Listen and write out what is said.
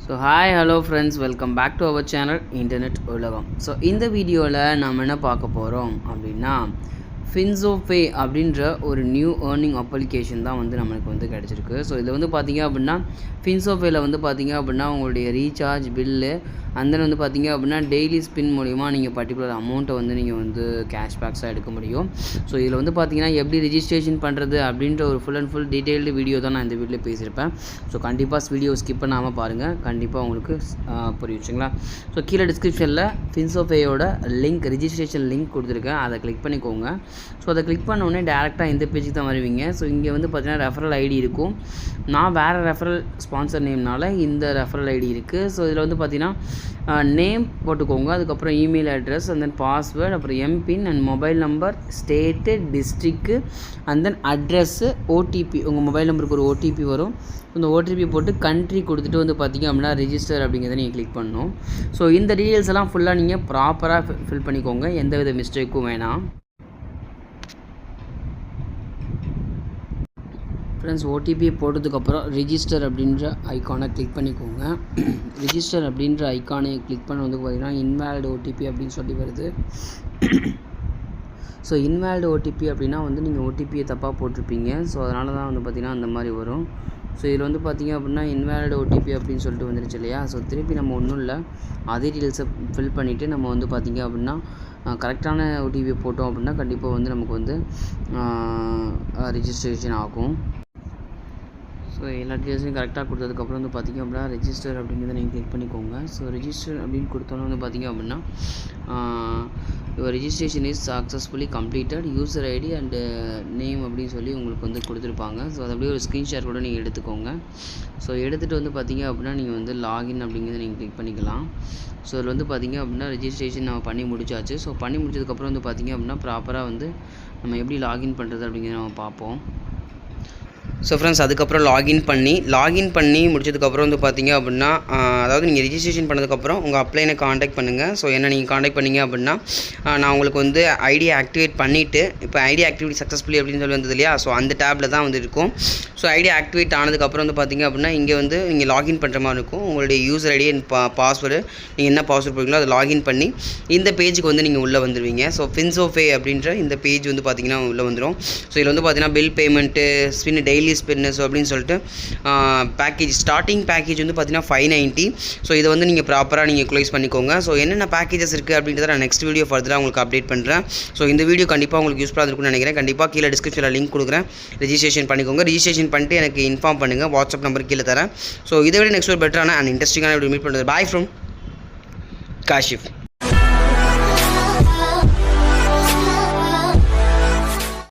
So hi hello friends, welcome back to our channel internet உலகம். So இந்த வீடியோவில் நம்ம என்ன பார்க்க போகிறோம் அப்படின்னா, ஃபின்சோபே அப்படின்ற ஒரு நியூ ஏர்னிங் அப்ளிகேஷன் தான் வந்து நம்மளுக்கு வந்து கிடச்சிருக்கு. ஸோ இதில் வந்து பார்த்திங்க அப்படின்னா, ஃபின்சோபேயில் வந்து பார்த்திங்க அப்படின்னா உங்களுடைய ரீசார்ஜ் பில்லு அந்த வந்து பார்த்திங்க அப்படின்னா டெய்லி ஸ்பின் மூலிமா நீங்கள் பர்டிகுலர் அமௌண்ட்டை வந்து நீங்கள் வந்து கேஷ்பேக்ஸாக எடுக்க முடியும். ஸோ இதில் வந்து பார்த்திங்கன்னா எப்படி ரிஜிஸ்ட்ரேஷன் பண்ணுறது அப்படின்ற ஒரு full and full detailed video தான் நான் இந்த வீடியோவில் பேசியிருப்பேன். ஸோ கண்டிப்பாக வீடியோ ஸ்கிப் பண்ணாமல் பாருங்கள், கண்டிப்பாக உங்களுக்கு புரியுச்சுங்களா. ஸோ கீழே டிஸ்கிரிப்ஷனில் ஃபின்சோபேயோட லிங்க், ரிஜிஸ்ட்ரேஷன் லிங்க் கொடுத்துருக்கேன், அதை கிளிக் பண்ணிக்கோங்க. ஸோ அதை கிளிக் பண்ணோடனே டேரெக்டாக இந்த பேஜுக்கு தான் வருவீங்க. ஸோ இங்கே வந்து பார்த்திங்கன்னா ரெஃபரல் ஐடி இருக்கும். நான் வேறு ரெஃபரல் ஸ்பான்சர் நேம்னால இந்த ரெஃபரல் ஐடி இருக்குது. ஸோ இதில் வந்து பார்த்திங்கன்னா நேம் போட்டுக்கோங்க, அதுக்கப்புறம் email address and then password, அப்புறம் MPIN and mobile number, state, district and then address, OTP. உங்கள் மொபைல் நம்பருக்கு ஒரு ஓடிபி வரும். இந்த ஓடிபி போட்டு கண்ட்ரி கொடுத்துட்டு வந்து பார்த்திங்க அப்படின்னா ரெஜிஸ்டர் அப்படிங்கிறத நீங்கள் கிளிக் பண்ணணும். ஸோ இந்த டீட்டெயில்ஸ் எல்லாம் ஃபுல்லாக நீங்கள் ப்ராப்பராக ஃபில் பண்ணிக்கோங்க, எந்த வித மிஸ்டேக்கும் வேணாம். ஃப்ரெண்ட்ஸ், ஓடிபி போட்டதுக்கப்புறம் ரிஜிஸ்டர் அப்படின்ற ஐக்கானை கிளிக் பண்ணிக்கோங்க. ரிஜிஸ்டர் அப்படின்ற ஐக்கானை கிளிக் பண்ண வந்து பார்த்திங்கன்னா இன்வேலிட் ஓடிபி அப்படின்னு சொல்லி வருது. ஸோ இன்வேலிட் ஓடிபி அப்படின்னா வந்து நீங்கள் ஓடிபியை தப்பாக போட்டிருப்பீங்க. ஸோ அதனால தான் வந்து பார்த்திங்கன்னா அந்த மாதிரி வரும். ஸோ இதில் வந்து பார்த்திங்க அப்படின்னா இன்வேலிட் ஓடிபி அப்படின்னு சொல்லிட்டு வந்துருச்சு இல்லையா. ஸோ திருப்பி நம்ம ஒன்றும் இல்லை, அதே டீட்டெயில்ஸை ஃபில் பண்ணிவிட்டு நம்ம வந்து பார்த்திங்க அப்படின்னா கரெக்டான ஓடிபியை போட்டோம் அப்படின்னா கண்டிப்பாக வந்து நமக்கு வந்து ரிஜிஸ்ட்ரேஷன் ஆகும். ஸோ எல்லா டீட்டெயில்ஸையும் கரெக்டாக கொடுத்ததுக்கப்புறம் வந்து பார்த்திங்க அப்படின்னா ரெஜிஸ்டர் அப்படிங்கிறத நீங்கள் கிளிக் பண்ணிக்கோங்க. ஸோ ரெஜிஸ்டர் அப்படின்னு கொடுத்தோன்னே வந்து பார்த்திங்க அப்படின்னா your registration is successfully completed, user ID and name அப்படின்னு சொல்லி உங்களுக்கு வந்து கொடுத்துருப்பாங்க. ஸோ அது அப்படியே ஒரு ஸ்க்ரீன்ஷாட் கூட நீங்கள் எடுத்துக்கோங்க. ஸோ எடுத்துகிட்டு வந்து பார்த்திங்க அப்படின்னா நீங்கள் வந்து லாகின் அப்படிங்கிறத நீங்கள் கிளிக் பண்ணிக்கலாம். ஸோ இதில் வந்து பார்த்திங்க அப்படின்னா ரெஜிஸ்ட்ரேஷன் நம்ம பண்ணி முடிச்சாச்சு. ஸோ பண்ணி முடிச்சதுக்கப்புறம் வந்து பார்த்திங்க அப்படின்னா ப்ராப்பராக வந்து நம்ம எப்படி லாகின் பண்ணுறது அப்படிங்கிறத நம்ம பார்ப்போம். ஸோ ஃப்ரெண்ட்ஸ், அதுக்கப்புறம் லாகின் பண்ணி முடிச்சதுக்கப்புறம் வந்து பார்த்திங்க அப்படின்னா அதாவது நீங்கள் ரிஜிஸ்ட்ரேஷன் பண்ணதுக்கப்புறம் உங்கள் அப்ளைனை காண்டாக்ட் பண்ணுங்கள். ஸோ என்ன நீங்கள் காண்டாக்ட் பண்ணிங்க அப்படின்னா நான் உங்களுக்கு வந்து ஐடியை ஆக்டிவேட் பண்ணிவிட்டு, இப்போ ஐடி ஆக்டிவிட்டி சக்ஸஸ்ஃபுல்லி அப்படின்னு சொல்லி வந்தது இல்லையா. ஸோ அந்த டேப்பில் தான் வந்து இருக்கும். ஸோ ஐடி ஆக்டிவேட் ஆனதுக்கப்புறம் வந்து பார்த்திங்க அப்படின்னா இங்கே வந்து நீங்கள் லாகின் பண்ணுற மாதிரி இருக்கும். உங்களுடைய யூசர் ஐடி அண்ட் பாஸ்வேர்டு, நீங்கள் என்ன பாஸ்வேர்டு போடுறீங்களோ அதை லாகின் பண்ணி இந்த பேஜுக்கு வந்து நீங்கள் உள்ளே வந்துடுவீங்க. ஸோ ஃபின்சோபே அப்படின்ற இந்த பேஜ் வந்து பார்த்திங்கன்னா உள்ளே வந்துடும். ஸோ இதில் வந்து பார்த்திங்கன்னா bill payment, spin, daily spin அப்படின்னு சொல்லிட்டு பேக்கேஜ், ஸ்டார்டிங் பேக்கேஜ் வந்து பார்த்தீங்கன்னா 590. ஸோ இதை வந்து நீங்கள் ப்ராப்பராக நீங்கள் க்ளோஸ் பண்ணிக்கோங்க. ஸோ என்னென்ன பேக்கேஜஸ் இருக்குது அப்படின்றத நான் நெக்ஸ்ட் வீடியோ ஃபர்தராக உங்களுக்கு அப்டேட் பண்ணுறேன். ஸோ இந்த வீடியோ கண்டிப்பாக உங்களுக்கு யூஸ்ஃபுல்லாக இருக்கும்னு நினைக்கிறேன். கண்டிப்பாக கீழே டிஸ்கிரிப்ஷனில் லிங்க் கொடுக்குறேன், ரெஜிஸ்ட்ரேஷன் பண்ணிக்கோங்க. ரெஜிஸ்ட்ரேஷன் பண்ணிட்டு எனக்கு இன்ஃபார்ம் பண்ணுங்கள், வாட்ஸ்அப் நம்பர் கீழே தரேன். ஸோ இதை விட நெக்ஸ்ட் ஒரு பெட்டரான அண்ட் இன்ட்ரெஸ்டிங்கான வீடியோ மீட் பண்ணுறது. Bye from Kashif.